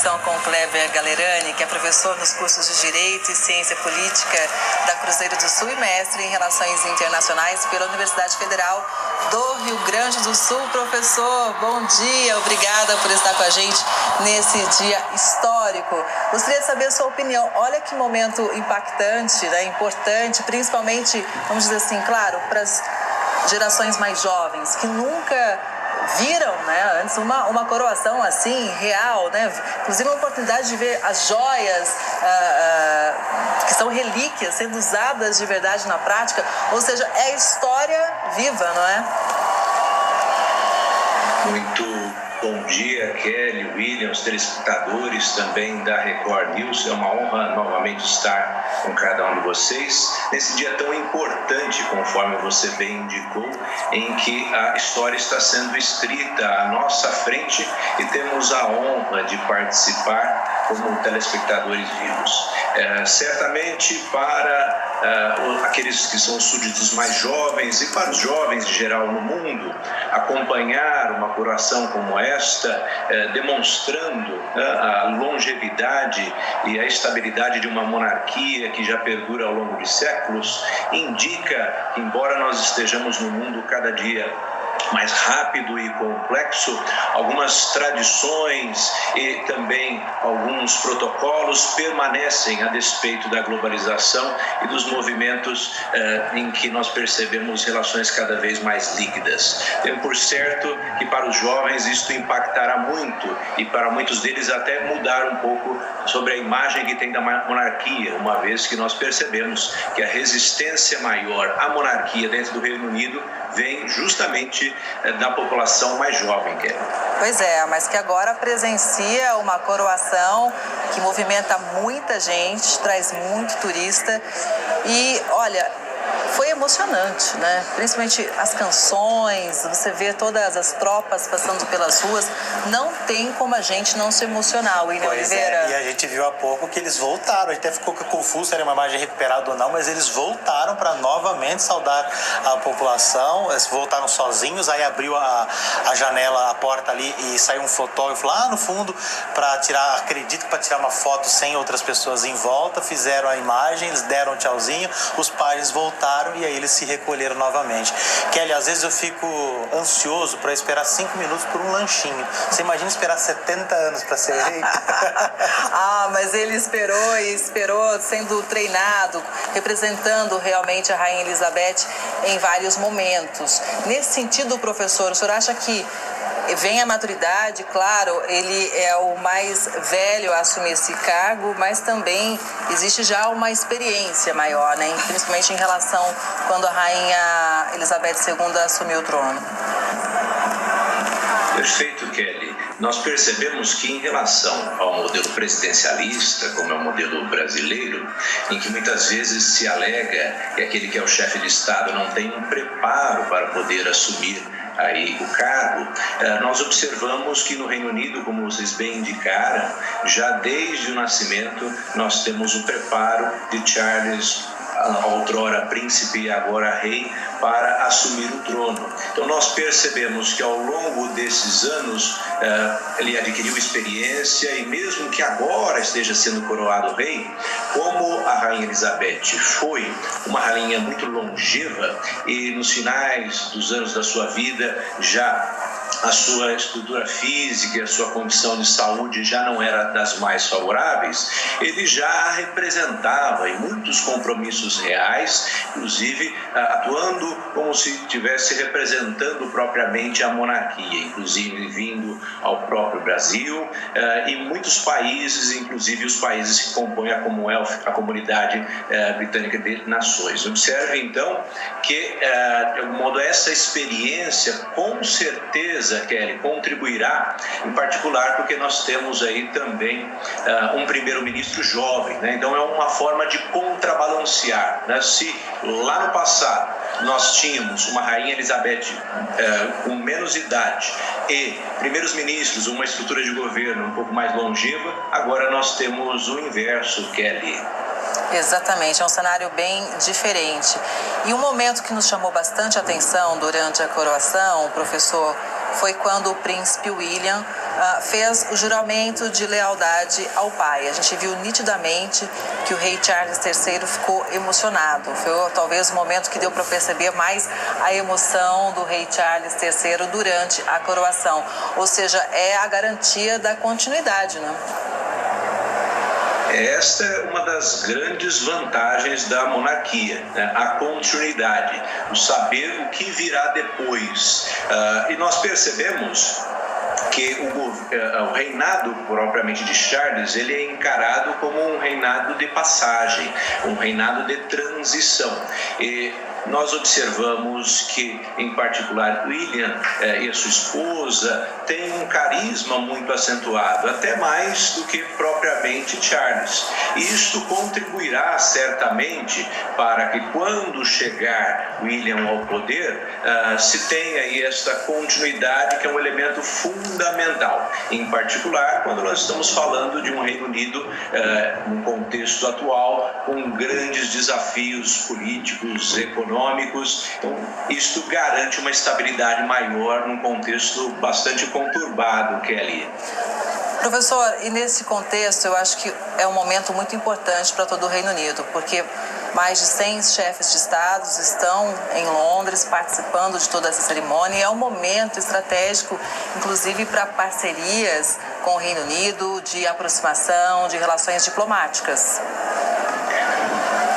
conexão com o Kleber Galerani, que é professor nos cursos de Direito e Ciência Política da Cruzeiro do Sul e mestre em Relações Internacionais pela Universidade Federal do Rio Grande do Sul. Professor, bom dia, obrigada por estar com a gente nesse dia histórico. Gostaria de saber a sua opinião. Olha que momento impactante, né? Importante, principalmente, vamos dizer assim, claro, para as gerações mais jovens, que nunca viram, né, antes uma coroação assim, real, né? Inclusive a oportunidade de ver as joias que são relíquias sendo usadas de verdade na prática, ou seja, é história viva, não é? Muito bom dia, Kelly, William, os telespectadores também da Record News. É uma honra novamente estar com cada um de vocês nesse dia tão importante, conforme você bem indicou, em que a história está sendo escrita à nossa frente e temos a honra de participar como telespectadores vivos. Certamente para aqueles que são súditos mais jovens e para os jovens em geral no mundo, acompanhar uma coroação como esta, demonstrando a longevidade e a estabilidade de uma monarquia que já perdura ao longo de séculos, indica que, embora nós estejamos no mundo cada dia mais rápido e complexo, algumas tradições e também alguns protocolos permanecem a despeito da globalização e dos movimentos em que nós percebemos relações cada vez mais líquidas. Tenho por certo que para os jovens isto impactará muito e para muitos deles até mudar um pouco sobre a imagem que tem da monarquia, uma vez que nós percebemos que a resistência maior à monarquia dentro do Reino Unido vem justamente da população mais jovem, Kelly. Pois é, mas que agora presencia uma coroação que movimenta muita gente, traz muito turista e, olha, foi emocionante, né? Principalmente as canções, você vê todas as tropas passando pelas ruas, não tem como a gente não se emocionar, William Oliveira. E a gente viu há pouco que eles voltaram, a gente até ficou confuso se era uma imagem recuperada ou não, mas eles voltaram para novamente saudar a população, eles voltaram sozinhos, aí abriu a janela, a porta ali e saiu um fotógrafo lá no fundo para tirar, acredito que para tirar uma foto sem outras pessoas em volta, fizeram a imagem, eles deram um tchauzinho, os pais voltaram e aí eles se recolheram novamente. Kelly, às vezes eu fico ansioso para esperar 5 minutos por um lanchinho. Você imagina esperar 70 anos para ser rei? Mas ele esperou sendo treinado, representando realmente a Rainha Elizabeth em vários momentos. Nesse sentido, professor, o senhor acha que vem a maturidade? Claro, ele é o mais velho a assumir esse cargo, mas também existe já uma experiência maior, né? Principalmente em relação quando a Rainha Elizabeth II assumiu o trono. Perfeito, Kelly. Nós percebemos que em relação ao modelo presidencialista, como é o modelo brasileiro, em que muitas vezes se alega que aquele que é o chefe de Estado não tem um preparo para poder assumir aí o cargo, nós observamos que no Reino Unido, como vocês bem indicaram, já desde o nascimento nós temos o preparo de Charles, outrora príncipe e agora rei, para assumir o trono. Então nós percebemos que ao longo desses anos ele adquiriu experiência e mesmo que agora esteja sendo coroado rei, como a Rainha Elizabeth foi uma rainha muito longeva e nos finais dos anos da sua vida já a sua estrutura física e a sua condição de saúde já não era das mais favoráveis, ele já representava em muitos compromissos reais, inclusive atuando como se estivesse representando propriamente a monarquia, inclusive vindo ao próprio Brasil e muitos países, inclusive os países que compõem a Commonwealth, a Comunidade Britânica de Nações. Observe então que, de algum modo, essa experiência com certeza, Kelly, contribuirá, em particular porque nós temos aí também um primeiro-ministro jovem, né? Então é uma forma de contrabalancear, né? Se lá no passado nós tínhamos uma Rainha Elizabeth com menos idade e primeiros ministros, uma estrutura de governo um pouco mais longeva, agora nós temos o inverso, Kelly. Exatamente, é um cenário bem diferente. E um momento que nos chamou bastante atenção durante a coroação, professor, foi quando o príncipe William fez o juramento de lealdade ao pai. A gente viu nitidamente que o rei Charles III ficou emocionado. Foi talvez o momento que deu para perceber mais a emoção do rei Charles III durante a coroação. Ou seja, é a garantia da continuidade, né? Esta é uma das grandes vantagens da monarquia, né? A continuidade, o saber o que virá depois. E nós percebemos que o reinado propriamente de Charles, ele é encarado como um reinado de passagem, um reinado de transição. E nós observamos que, em particular, William e a sua esposa têm um carisma muito acentuado, até mais do que propriamente Charles. E isto contribuirá certamente para que, quando chegar William ao poder, se tenha aí esta continuidade, que é um elemento fundamental. Em particular, quando nós estamos falando de um Reino Unido, num contexto atual, com grandes desafios políticos, econômicos. Então, isto garante uma estabilidade maior num contexto bastante conturbado, Kelly. Professor, e nesse contexto eu acho que é um momento muito importante para todo o Reino Unido, porque mais de 100 chefes de estados estão em Londres participando de toda essa cerimônia, e é um momento estratégico, inclusive para parcerias com o Reino Unido, de aproximação, de relações diplomáticas.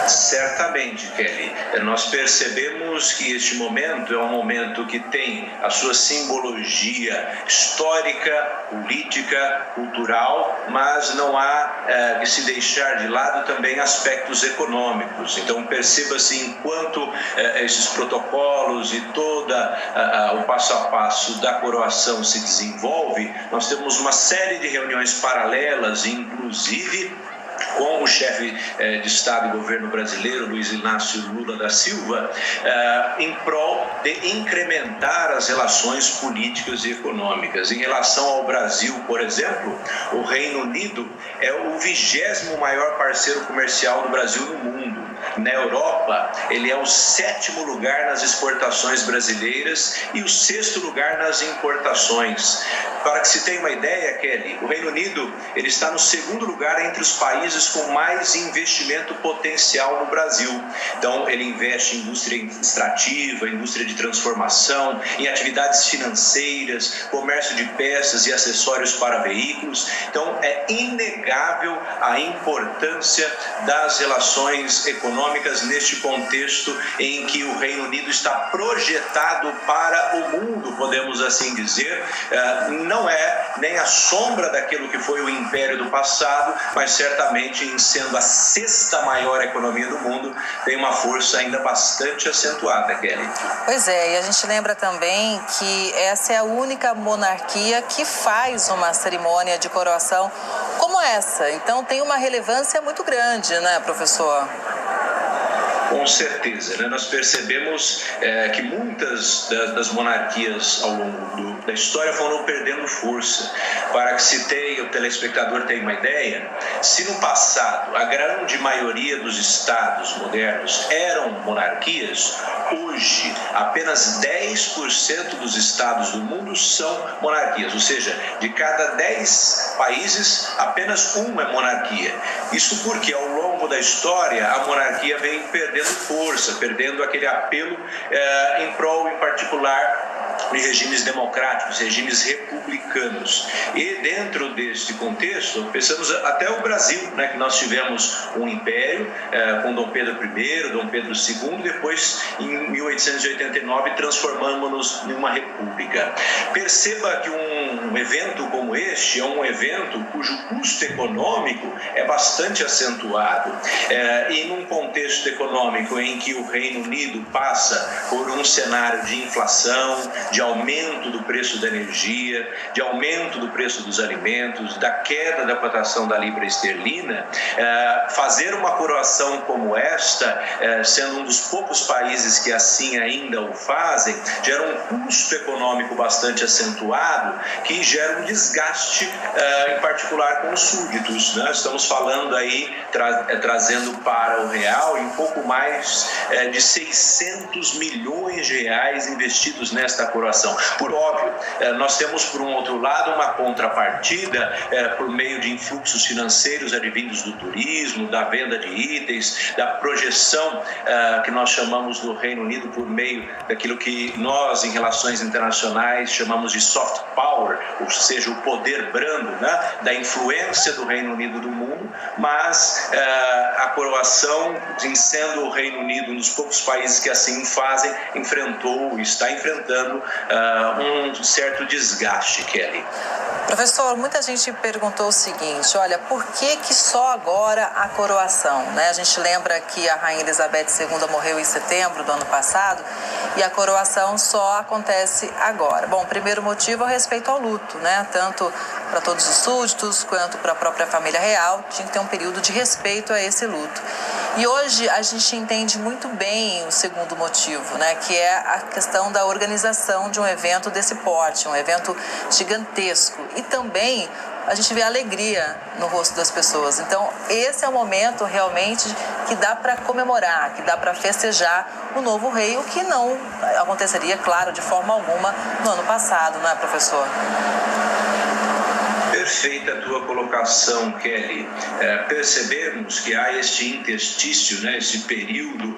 Certamente, Kelly. Nós percebemos que este momento é um momento que tem a sua simbologia histórica, política, cultural, mas não há que se deixar de lado também aspectos econômicos. Então, perceba-se, enquanto esses protocolos e toda o passo a passo da coroação se desenvolve, nós temos uma série de reuniões paralelas, inclusive com o chefe de Estado e governo brasileiro, Luiz Inácio Lula da Silva, em prol de incrementar as relações políticas e econômicas. Em relação ao Brasil, por exemplo, o Reino Unido é o 20º maior parceiro comercial do Brasil no mundo. Na Europa, ele é o 7º lugar nas exportações brasileiras e o 6º lugar nas importações. Para que se tenha uma ideia, Kelly, o Reino Unido ele está no 2º lugar entre os países com mais investimento potencial no Brasil. Então, ele investe em indústria extrativa, indústria de transformação, em atividades financeiras, comércio de peças e acessórios para veículos. Então, é inegável a importância das relações econômicas neste contexto em que o Reino Unido está projetado para o mundo, podemos assim dizer. Não é nem a sombra daquilo que foi o império do passado, mas certamente, em sendo a 6ª maior economia do mundo, tem uma força ainda bastante acentuada, Kelly. Pois é, e a gente lembra também que essa é a única monarquia que faz uma cerimônia de coroação como essa. Então tem uma relevância muito grande, né, professor? Com certeza, né? Nós percebemos que muitas das monarquias ao longo da história foram perdendo força. Para que o telespectador tenha uma ideia, se no passado a grande maioria dos estados modernos eram monarquias, hoje apenas 10% dos estados do mundo são monarquias, ou seja, de cada 10 países, apenas uma é monarquia. Isso porque ao longo da história a monarquia vem perdendo força, perdendo aquele apelo em prol, em particular, de regimes democráticos, regimes republicanos. E dentro deste contexto, pensamos até o Brasil, né, que nós tivemos um império com Dom Pedro I, Dom Pedro II, depois em 1889 transformamos-nos em uma república. Perceba que um evento como este é um evento cujo custo econômico é bastante acentuado. E num contexto econômico em que o Reino Unido passa por um cenário de inflação, de aumento do preço da energia, de aumento do preço dos alimentos, da queda da cotação da libra esterlina, fazer uma coroação como esta, sendo um dos poucos países que assim ainda o fazem, gera um custo econômico bastante acentuado, que gera um desgaste, em particular com os súditos, né? Estamos falando aí, trazendo para o real, em pouco mais de 600 milhões de reais investidos nesta coroação. Por óbvio, nós temos, por um outro lado, uma contrapartida por meio de influxos financeiros advindos do turismo, da venda de itens, da projeção que nós chamamos do Reino Unido por meio daquilo que nós, em relações internacionais, chamamos de soft power, ou seja, o poder brando, né, da influência do Reino Unido do mundo, mas a coroação, em sendo o Reino Unido um dos poucos países que assim fazem, enfrentou e está enfrentando um certo desgaste, Kelly. Professor, muita gente perguntou o seguinte, olha, por que só agora a coroação, né? A gente lembra que a Rainha Elizabeth II morreu em setembro do ano passado e a coroação só acontece agora. Bom, o primeiro motivo é o respeito ao luto, né? Tanto para todos os súditos quanto para a própria família real, tinha que ter um período de respeito a esse luto. E hoje a gente entende muito bem o segundo motivo, né? Que é a questão da organização de um evento desse porte, um evento gigantesco. E também a gente vê a alegria no rosto das pessoas. Então, esse é o momento realmente que dá para comemorar, que dá para festejar o novo rei, o que não aconteceria, claro, de forma alguma no ano passado, não é, professor? Perfeita a tua colocação, Kelly. Percebemos que há este interstício, né, esse período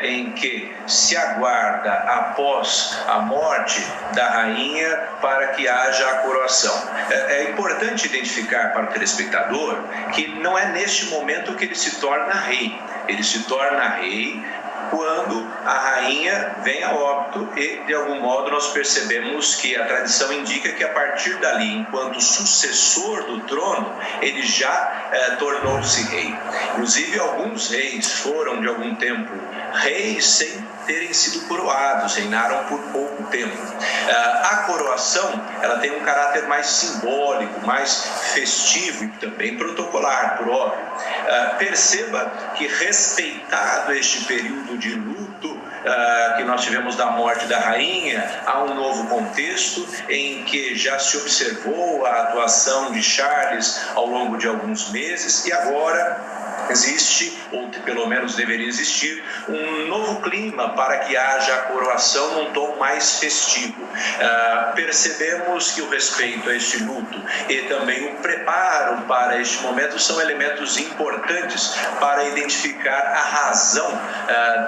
em que se aguarda após a morte da rainha para que haja a coroação. É importante identificar para o telespectador que não é neste momento que ele se torna rei. Ele se torna rei quando a rainha vem a óbito e, de algum modo, nós percebemos que a tradição indica que a partir dali, enquanto sucessor do trono, ele já tornou-se rei. Inclusive, alguns reis foram, de algum tempo, reis sem terem sido coroados, reinaram por pouco tempo. A coroação, ela tem um caráter mais simbólico, mais festivo e também protocolar, por óbvio. Perceba que, respeitado este período de luto que nós tivemos da morte da rainha, há um novo contexto em que já se observou a atuação de Charles ao longo de alguns meses e agora existe, ou pelo menos deveria existir, um novo clima para que haja a coroação num tom mais festivo. Percebemos que o respeito a este luto e também o preparo para este momento são elementos importantes para identificar a razão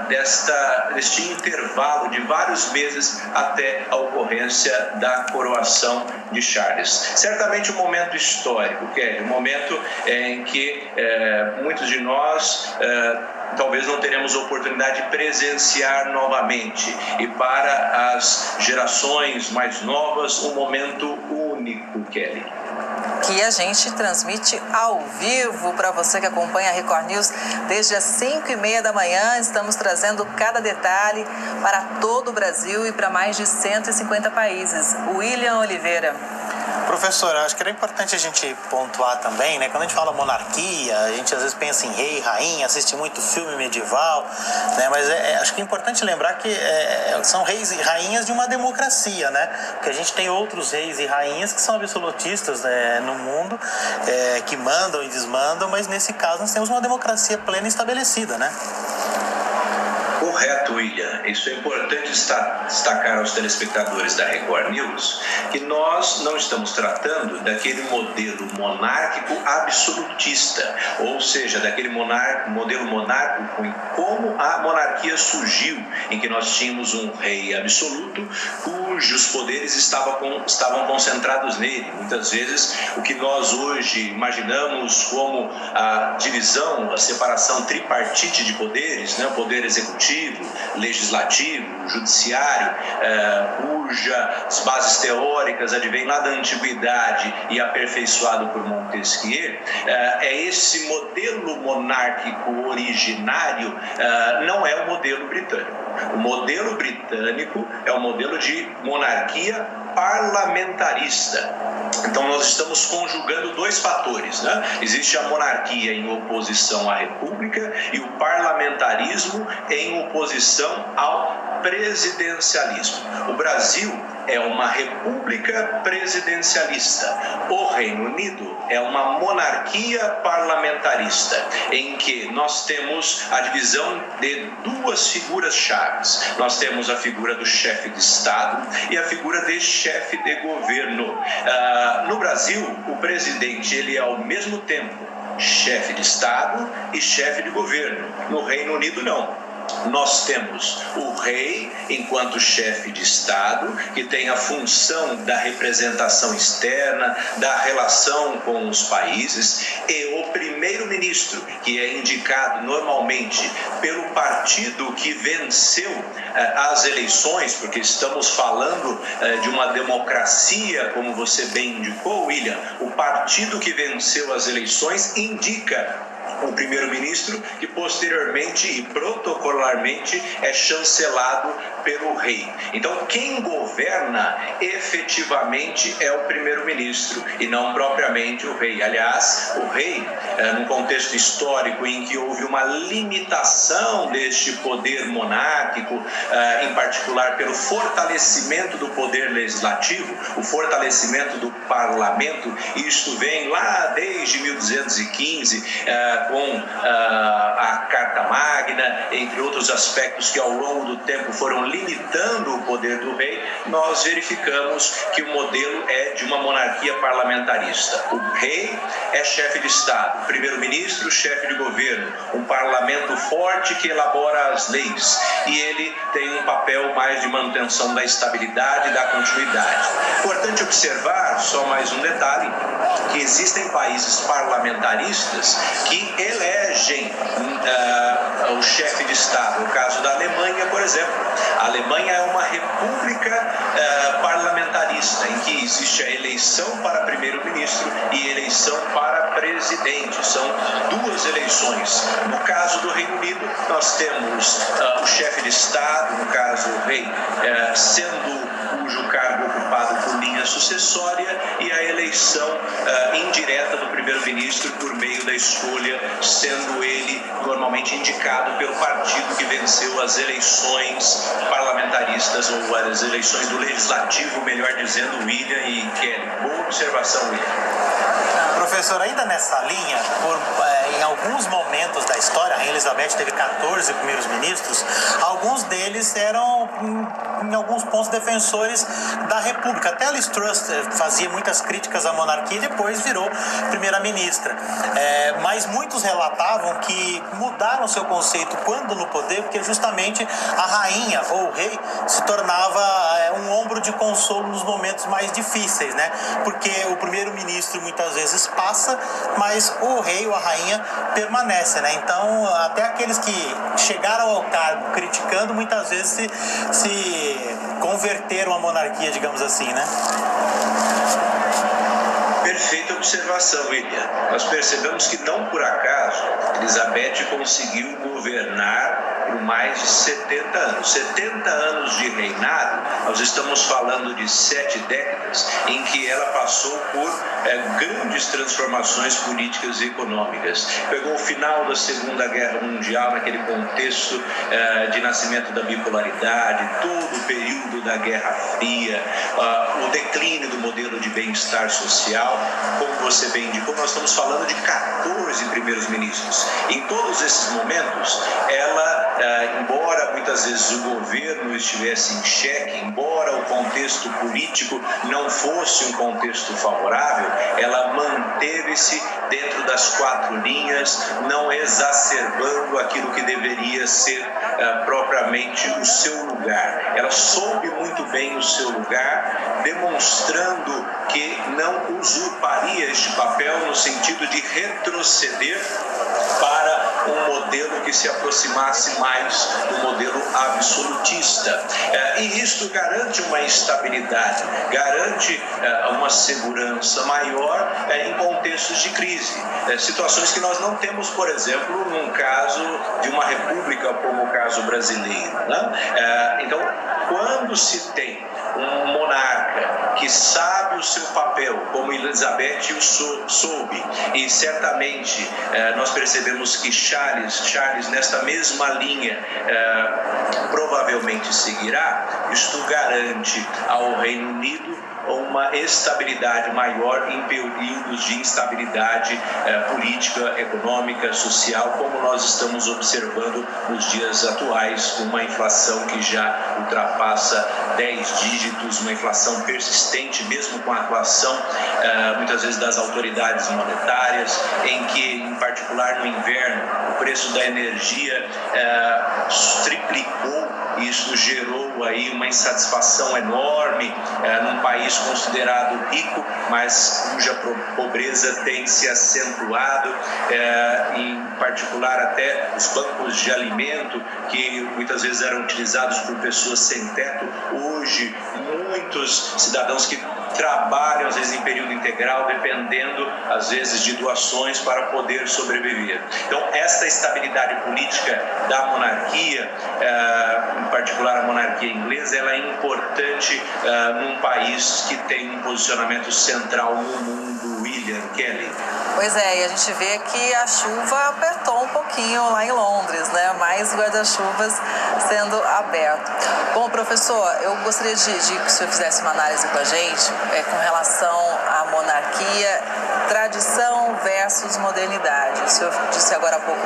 deste intervalo de vários meses até a ocorrência da coroação de Charles. Certamente um momento histórico, Kelly, um momento em que muitos de nós talvez não teremos oportunidade de presenciar novamente. E para as gerações mais novas, um momento único, Kelly. Que a gente transmite ao vivo para você que acompanha a Record News desde as 5h30 da manhã. Estamos trazendo cada detalhe para todo o Brasil e para mais de 150 países. William Oliveira. Professor, acho que era importante a gente pontuar também, né? Quando a gente fala monarquia, a gente às vezes pensa em rei, rainha, assiste muito filme medieval, né? Mas acho que é importante lembrar que são reis e rainhas de uma democracia, né? Porque a gente tem outros reis e rainhas que são absolutistas, né, no mundo, que mandam e desmandam, mas nesse caso nós temos uma democracia plena e estabelecida, né? Correto, William. Isso é importante destacar aos telespectadores da Record News, que nós não estamos tratando daquele modelo monárquico absolutista, ou seja, daquele modelo monárquico em como a monarquia surgiu, em que nós tínhamos um rei absoluto cujos poderes estavam concentrados nele. Muitas vezes o que nós hoje imaginamos como a divisão, a separação tripartite de poderes, né? O poder executivo, legislativo, judiciário, cujas bases teóricas advêm lá da antiguidade e aperfeiçoado por Montesquieu, esse modelo monárquico originário não é o modelo britânico. O modelo britânico é um modelo de monarquia parlamentarista. Então nós estamos conjugando dois fatores, né? Existe a monarquia em oposição à república e o parlamentarismo em oposição ao presidencialismo. O Brasil é uma república presidencialista. O Reino Unido é uma monarquia parlamentarista, em que nós temos a divisão de duas figuras chaves. Nós temos a figura do chefe de Estado e a figura de chefe de governo. No Brasil, o presidente ele é ao mesmo tempo chefe de Estado e chefe de governo. No Reino Unido, não. Nós temos o rei enquanto chefe de Estado, que tem a função da representação externa, da relação com os países, e o primeiro-ministro, que é indicado normalmente pelo partido que venceu as eleições, porque estamos falando de uma democracia, como você bem indicou, William. O partido que venceu as eleições indica o primeiro-ministro, que posteriormente e protocolarmente é chancelado pelo rei. Então, quem governa efetivamente é o primeiro-ministro e não propriamente o rei. Aliás, o rei, num contexto histórico em que houve uma limitação deste poder monárquico, em particular pelo fortalecimento do poder legislativo, o fortalecimento do parlamento, isto vem lá desde 1215, com a Carta Magna, entre outros aspectos que ao longo do tempo foram limitando o poder do rei, nós verificamos que o modelo é de uma monarquia parlamentarista. O rei é chefe de Estado, o primeiro-ministro, chefe de governo, um parlamento forte que elabora as leis, e ele tem um papel mais de manutenção da estabilidade e da continuidade. Importante observar, só mais um detalhe, que existem países parlamentaristas que elegem o chefe de Estado. No caso da Alemanha, por exemplo, a Alemanha é uma república parlamentarista, em que existe a eleição para primeiro-ministro e eleição para presidente. São duas eleições. No caso do Reino Unido, nós temos o chefe de Estado, no caso o rei, sendo cujo cargo ocupado por linha sucessória, e a eleição indireta do primeiro-ministro por meio da escolha, sendo ele normalmente indicado pelo partido que venceu as eleições parlamentaristas, ou as eleições do legislativo, melhor dizendo, William e Kelly. Boa observação, William. Professor, ainda nessa linha, em alguns momentos da história, a Rainha Elizabeth teve 14 primeiros ministros, alguns deles eram, em alguns pontos, defensores da República. Até a Liz Truss fazia muitas críticas à monarquia e depois virou primeira-ministra. Mas muitos relatavam que mudaram seu conceito quando no poder, porque justamente a rainha ou o rei se tornava um ombro de consolo nos momentos mais difíceis, né? Porque o primeiro-ministro muitas vezes passa, mas o rei ou a rainha permanece, né? Então, até aqueles que chegaram ao cargo criticando, muitas vezes se converteram à monarquia, digamos assim, né? Perfeita observação, William. Nós percebemos que não por acaso Elizabeth conseguiu governar por mais de 70 anos. 70 anos de reinado, nós estamos falando de 7 décadas em que ela passou por grandes transformações políticas e econômicas. Pegou o final da Segunda Guerra Mundial, naquele contexto de nascimento da bipolaridade, todo o período da Guerra Fria, o declínio do modelo de bem-estar social. Como você bem indicou, nós estamos falando de 14 primeiros ministros. Em todos esses momentos, ela, embora muitas vezes o governo estivesse em xeque, embora o contexto político não fosse um contexto favorável, ela manteve-se dentro das 4 linhas, não exacerbando aquilo que deveria ser propriamente o seu lugar. Ela soube muito bem o seu lugar, demonstrando que não usurparia este papel no sentido de retroceder para um modelo que se aproximasse mais do modelo absolutista. E isto garante uma estabilidade, garante uma segurança maior em contextos de crise. Situações que nós não temos, por exemplo, num caso de uma república como o caso brasileiro, né? Então, quando se tem um monarca que sabe o seu papel, como Elizabeth Elizabeth soube, e certamente nós percebemos que Charles nesta mesma linha provavelmente seguirá. Isto garante ao Reino Unido uma estabilidade maior em períodos de instabilidade política, econômica, social, como nós estamos observando nos dias atuais, uma inflação que já ultrapassa 10 dígitos, uma inflação persistente, mesmo com a atuação muitas vezes das autoridades monetárias, em que, em particular no inverno, o preço da energia triplicou. Isso gerou aí uma insatisfação enorme num país considerado rico, mas cuja pobreza tem se acentuado, em particular até os bancos de alimento, que muitas vezes eram utilizados por pessoas sem teto. Hoje, muitos cidadãos que trabalham, às vezes em período integral, dependendo, às vezes, de doações para poder sobreviver. Então, esta estabilidade política da monarquia, em particular a monarquia inglesa, ela é importante num país que tem um posicionamento central no mundo. William Kelly. Pois é, e a gente vê que a chuva apertou um pouquinho lá em Londres, né? Mais guarda-chuvas sendo aberto. Bom, professor, eu gostaria de que o senhor fizesse uma análise com a gente com relação à monarquia, tradição versus modernidade. O senhor disse agora há pouco,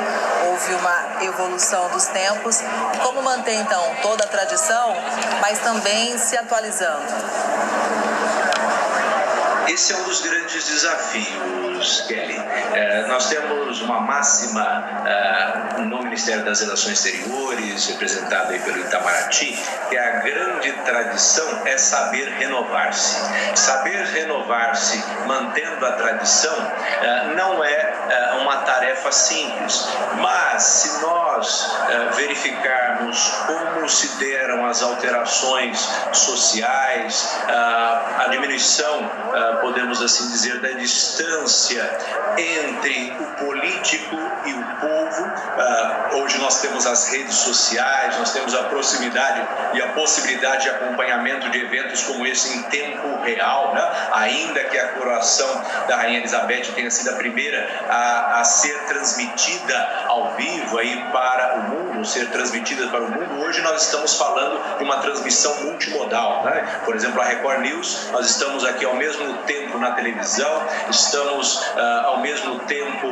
houve uma evolução dos tempos. Como manter, então, toda a tradição, mas também se atualizando? Esse é um dos grandes desafios, Kelly. Nós temos uma máxima no Ministério das Relações Exteriores, representado aí pelo Itamaraty, que a grande tradição é saber renovar-se. Saber renovar-se mantendo a tradição não é uma tarefa simples, mas se nós verificarmos como se deram as alterações sociais, a diminuição, podemos assim dizer, da distância entre o político e o povo. Hoje nós temos as redes sociais, nós temos a proximidade e a possibilidade de acompanhamento de eventos como esse em tempo real, né? Ainda que a coroação da Rainha Elizabeth tenha sido a primeira a ser transmitida ao vivo aí para o mundo, ser transmitida para o mundo, hoje nós estamos falando de uma transmissão multimodal, né? Por exemplo, a Record News, nós estamos aqui ao mesmo tempo na televisão, estamos ao mesmo tempo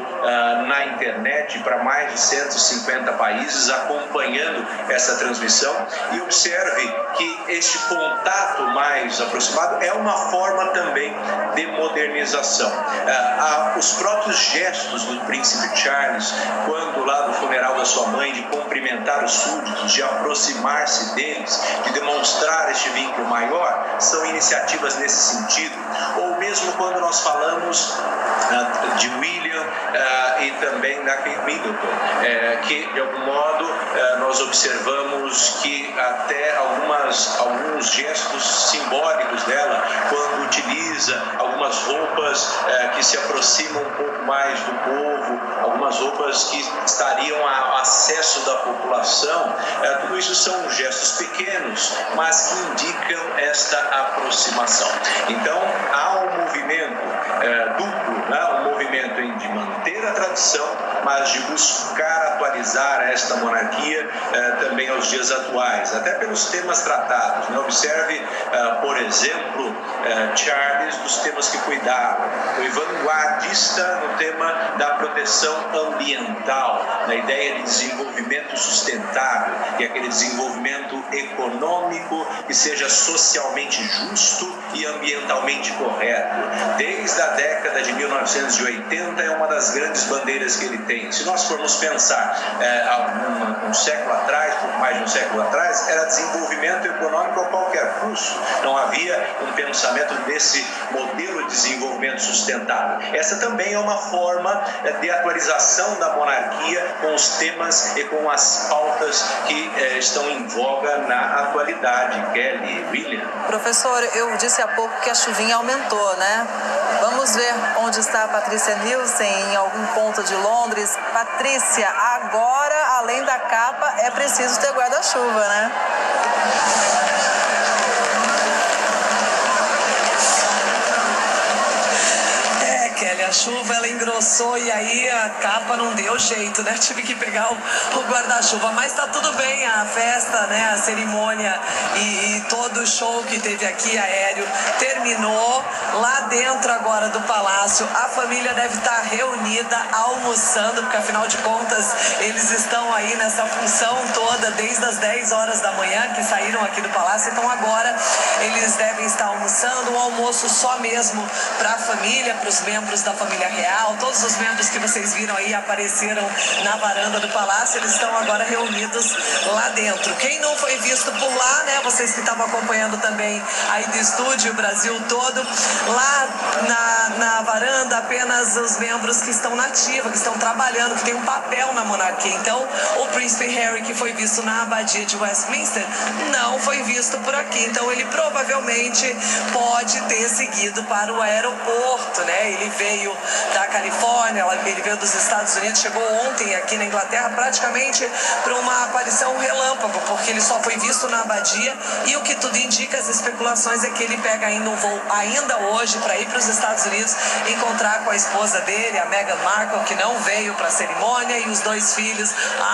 na internet para mais de 150 países acompanhando essa transmissão, e observe que este contato mais aproximado é uma forma também de modernização. Os próprios gestos do príncipe Charles, quando lá do funeral da sua mãe, de cumprimentar os súditos, de aproximar-se deles, de demonstrar este vínculo maior, são iniciativas nesse sentido. Ou mesmo quando nós falamos de William e também da Kate Middleton, que de algum modo nós observamos que até alguns gestos simbólicos dela, quando utiliza algumas roupas que se aproximam um pouco mais do povo, algumas roupas que estariam ao acesso da população, tudo isso são gestos pequenos, mas que indicam esta aproximação. Então, há um movimento duplo, né? Um movimento de manter a tradição, mas de buscar atualizar esta monarquia também aos dias atuais, até pelos temas tratados, né? Observe, por exemplo, Charles, dos temas que cuidava, foi vanguardista no tema da proteção ambiental, na ideia de desenvolvimento sustentável, que é aquele desenvolvimento econômico que seja socialmente justo e ambientalmente correto. Desde a década de 1980 é uma das grandes bandeiras que ele tem. Se nós formos pensar um século atrás, pouco mais de um século atrás, era desenvolvimento econômico a qualquer custo. Não havia um pensamento desse modelo de desenvolvimento sustentável. Essa também é uma forma de atualização da monarquia com os temas e com as pautas que estão em voga na atualidade. Kelly, William. Professor, eu disse há pouco que a chuvinha aumentou, né? Vamos ver onde está a Patrícia Nielsen, em algum ponto de Londres. Patrícia, agora, além da capa, é preciso ter guarda-chuva, né? Kelly, a chuva ela engrossou e aí a capa não deu jeito, né? Tive que pegar o guarda-chuva, mas tá tudo bem, a festa, né? A cerimônia e todo o show que teve aqui aéreo terminou. Lá dentro agora do palácio, a família deve estar reunida, almoçando, porque afinal de contas eles estão aí nessa função toda desde as 10 horas da manhã que saíram aqui do palácio, então agora eles devem estar almoçando, um almoço só mesmo para a família, para os membros da família real, todos os membros que vocês viram aí apareceram na varanda do palácio, eles estão agora reunidos lá dentro. Quem não foi visto por lá, né, vocês que estavam acompanhando também aí do estúdio, o Brasil todo, lá na varanda apenas os membros que estão na ativa, que estão trabalhando, que tem um papel na monarquia. Então, o príncipe Harry, que foi visto na abadia de Westminster, não foi visto por aqui. Então, ele provavelmente pode ter seguido para o aeroporto, né? Ele veio da Califórnia, ele veio dos Estados Unidos, chegou ontem aqui na Inglaterra praticamente para uma aparição relâmpago, porque ele só foi visto na abadia e o que tudo indica, as especulações é que ele pega ainda um voo ainda hoje para ir para os Estados Unidos encontrar com a esposa dele, a Meghan Markle, que não veio para a cerimônia, e os dois filhos,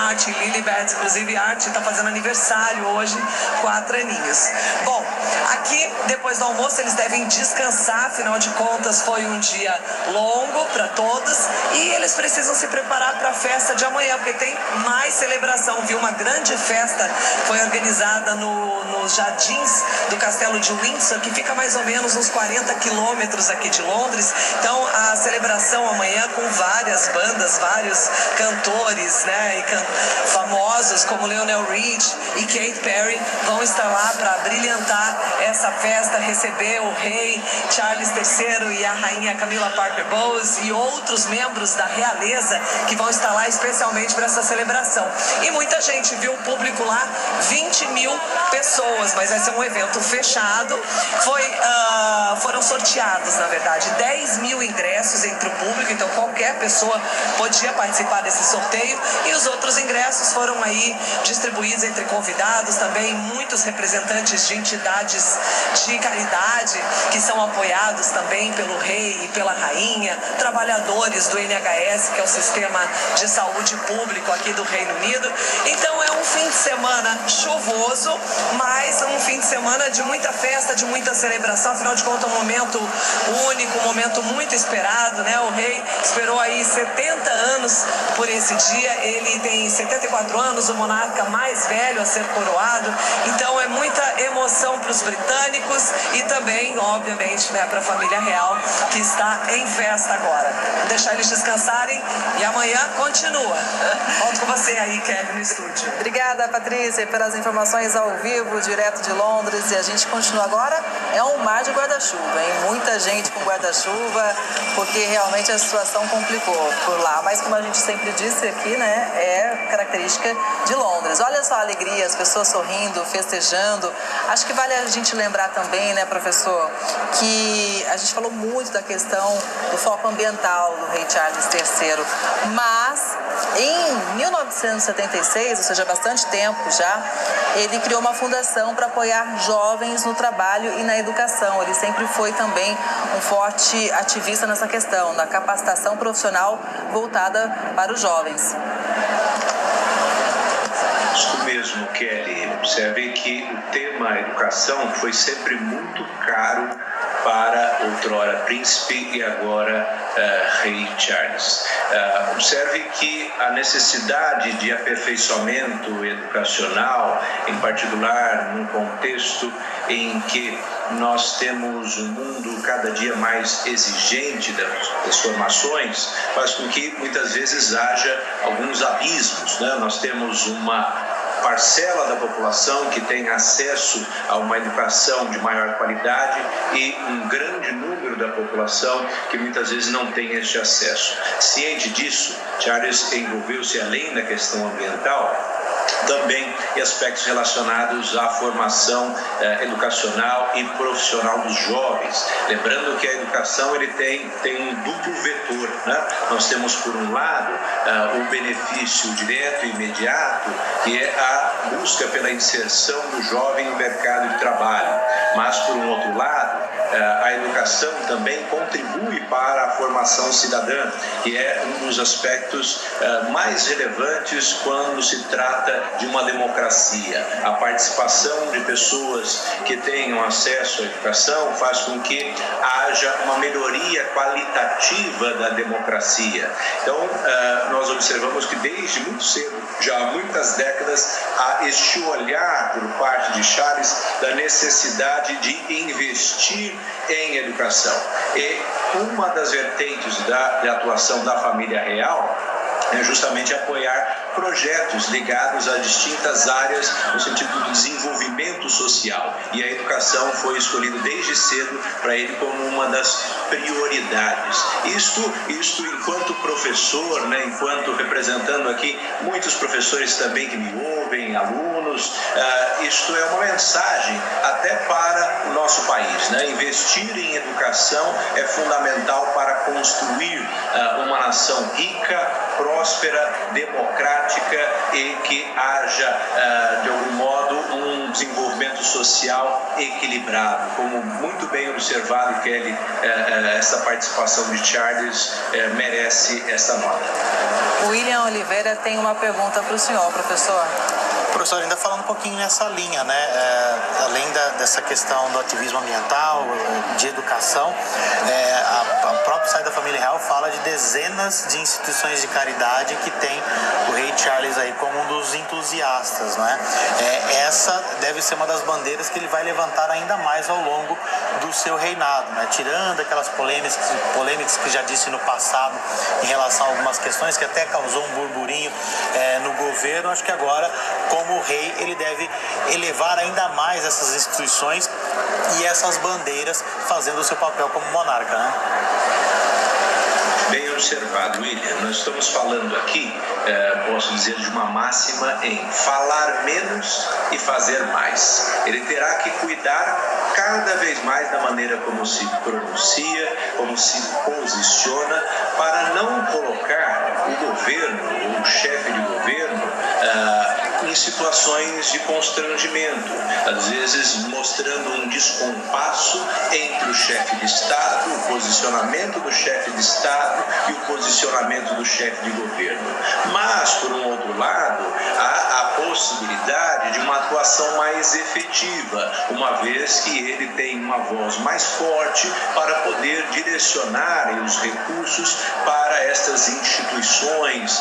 Archie e Lilibet. Inclusive, Archie está fazendo aniversário hoje, 4 aninhos. Bom, aqui, depois do almoço, eles devem descansar, afinal de contas, foi um dia longo para todos, e eles precisam se preparar para a festa de amanhã, porque tem mais celebração, viu? Uma grande festa foi organizada nos jardins do Castelo de Windsor, que fica mais ou menos uns 40 quilômetros aqui de Londres. Então, a celebração amanhã com várias bandas, vários cantores, né, e famosos como Lionel Richie e Katy Perry vão estar lá para brilhantar essa festa, receber o rei Charles III e a rainha Camilla Parker Bowles e outros membros da realeza que vão estar lá especialmente para essa celebração. E muita gente, viu o público lá, 20 mil pessoas, mas vai ser um evento fechado. Foram sorteados, na verdade, 10 mil ingressos entre o público, então qualquer pessoa podia participar desse sorteio, e os outros ingressos foram aí distribuídos entre convidados, também muitos representantes de entidades de caridade que são apoiados também pelo rei e pela rainha, trabalhadores do NHS, que é o sistema de saúde público aqui do Reino Unido. Então é um fim de semana chuvoso, mas um fim de semana de muita festa, de muita celebração, afinal de contas um momento único, um momento muito esperado, né? O rei esperou aí 70 anos por esse dia, ele tem 74 anos, o monarca mais velho a ser coroado, então é muita emoção para os britânicos e também, obviamente, né, para a família real que está em festa agora. Vou deixar eles descansarem e amanhã continua. Volto com você aí, Kelly, no estúdio. Obrigada, Patrícia, pelas informações ao vivo, direto de Londres. E a gente continua agora, é um mar de guarda-chuva, hein? Muita gente com guarda-chuva, porque realmente a situação complicou por lá. Mas como a gente sempre disse aqui, né, é característica de Londres. Olha só a alegria, as pessoas sorrindo, festejando. Acho que vale a gente lembrar também, né, professor, que a gente falou muito da questão do foco ambiental do rei Charles III, mas em 1976, ou seja, há bastante tempo já, ele criou uma fundação para apoiar jovens no trabalho e na educação. Ele sempre foi também um forte ativista nessa questão, na capacitação profissional voltada para os jovens. Isso mesmo, Kelly. Observe que o tema educação foi sempre muito caro para outrora príncipe e agora rei Charles. Observe que a necessidade de aperfeiçoamento educacional, em particular num contexto em que nós temos um mundo cada dia mais exigente das formações, faz com que muitas vezes haja alguns abismos, né? Nós temos uma parcela da população que tem acesso a uma educação de maior qualidade e um grande número da população que muitas vezes não tem este acesso. Ciente disso, Charles envolveu-se além da questão ambiental, também em aspectos relacionados à formação educacional e profissional dos jovens. Lembrando que a educação ele tem um duplo vetor, né? Nós temos, por um lado, o benefício direto e imediato, que é a busca pela inserção do jovem no mercado de trabalho. Mas, por um outro lado, a educação também contribui para a formação cidadã, que é um dos aspectos mais relevantes quando se trata de uma democracia. A participação de pessoas que tenham acesso à educação faz com que haja uma melhoria qualitativa da democracia. Então, nós observamos que desde muito cedo, já há muitas décadas, há este olhar por parte de Charles da necessidade de investir em educação. E uma das vertentes de atuação da família real é justamente apoiar projetos ligados a distintas áreas no sentido do desenvolvimento social. E a educação foi escolhida desde cedo para ele como uma das prioridades. Isto enquanto professor, né, enquanto representando aqui muitos professores também que me ouvem, alunos, isto é uma mensagem até para o nosso país, né? Investir em educação é fundamental para construir uma nação rica, próspera, democrática e que haja, de algum modo, um desenvolvimento social equilibrado. Como muito bem observado, Kelly, essa participação de Charles merece essa nota. William Oliveira tem uma pergunta para o senhor, professor. Professor, ainda falando um pouquinho nessa linha, né? Além dessa questão do ativismo ambiental, de educação, a própria site da família real fala de dezenas de instituições de caridade que tem o rei Charles aí como um dos entusiastas, né? Essa deve ser uma das bandeiras que ele vai levantar ainda mais ao longo do seu reinado, né? Tirando aquelas polêmicas que já disse no passado em relação a algumas questões que até causou um burburinho no governo. Acho que agora, como rei, ele deve elevar ainda mais essas instituições e essas bandeiras, fazendo o seu papel como monarca, né? Bem observado, William. Nós estamos falando aqui, posso dizer, de uma máxima em falar menos e fazer mais. Ele terá que cuidar cada vez mais da maneira como se pronuncia, como se posiciona, para não colocar o governo, ou o chefe de governo, em situações de constrangimento, às vezes mostrando um descompasso entre o chefe de Estado, o posicionamento do chefe de Estado e o posicionamento do chefe de governo. Mas, por um outro lado, há a possibilidade de uma atuação mais efetiva, uma vez que ele tem uma voz mais forte para poder direcionar os recursos para estas instituições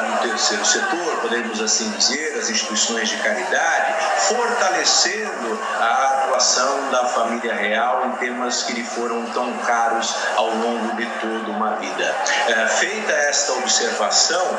do terceiro setor, podemos assim dizer, as instituições de caridade, fortalecendo a atuação da família real em temas que lhe foram tão caros ao longo de toda uma vida. Feita esta observação,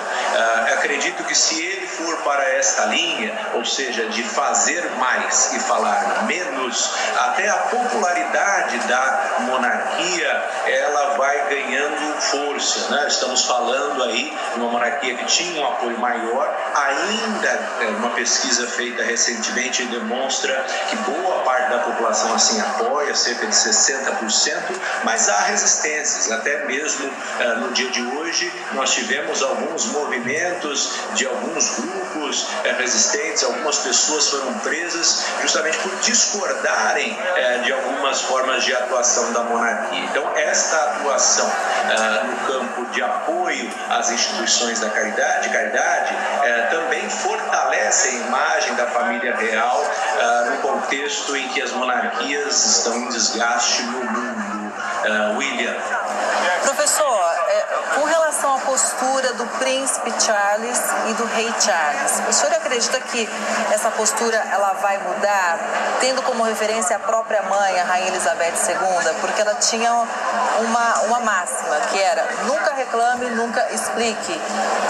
acredito que se ele for para esta linha, ou seja, de fazer mais e falar menos, até a popularidade da monarquia ela vai ganhando força, né? Estamos falando aí de uma monarquia que tinha um apoio maior, ainda uma pesquisa feita recentemente demonstra que boa parte da população assim apoia, cerca de 60%, mas há resistências, até mesmo no dia de hoje nós tivemos alguns movimentos de alguns grupos resistentes, algumas pessoas foram presas justamente por discordarem de algumas formas de atuação da monarquia. Então, esta atuação no campo de apoio às instituições da caridade também fortalece a imagem da família real no contexto em que as monarquias estão em desgaste no mundo. William. Professor, com relação à postura do príncipe Charles e do rei Charles, o senhor acredita que essa postura ela vai mudar, tendo como referência a própria mãe, a rainha Elizabeth II, porque ela tinha uma máxima, que era nunca reclame, nunca explique,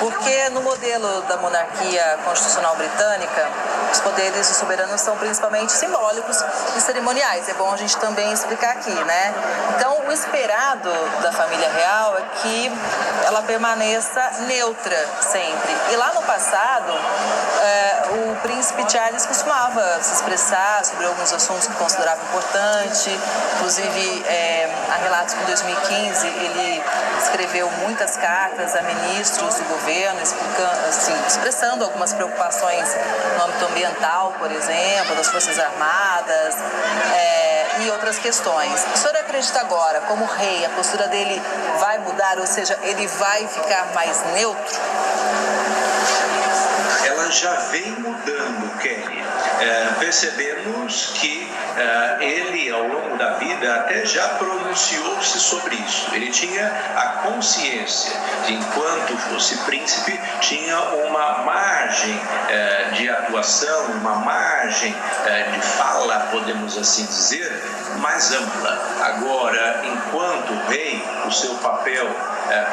porque no modelo da monarquia constitucional britânica, os poderes do soberano são principalmente simbólicos e cerimoniais. É bom a gente também explicar aqui, né? Então, o esperado da família real é que ela permaneça neutra sempre. E lá no passado, o príncipe Charles costumava se expressar sobre alguns assuntos que considerava importante. Inclusive, há relatos que em 2015 ele escreveu muitas cartas a ministros do governo, expressando algumas preocupações no âmbito ambiental, por exemplo, das Forças Armadas, e outras questões. O senhor acredita agora, como rei, a postura dele vai mudar, ou seja, ele vai ficar mais neutro? Ela já vem mudando, Kelly. Percebemos que ele, ao longo da vida, até já pronunciou-se sobre isso. Ele tinha a consciência de, enquanto fosse príncipe, tinha uma margem de atuação, uma margem de fala, podemos assim dizer, mais ampla. Agora, enquanto rei, o seu papel,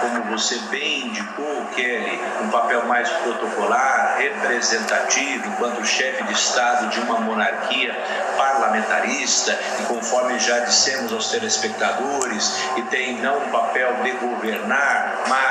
como você bem indicou, Kelly, um papel mais protocolar, representativo, enquanto chefe de Estado de uma monarquia parlamentarista, e conforme já dissemos aos telespectadores, que tem não um papel de governar, mas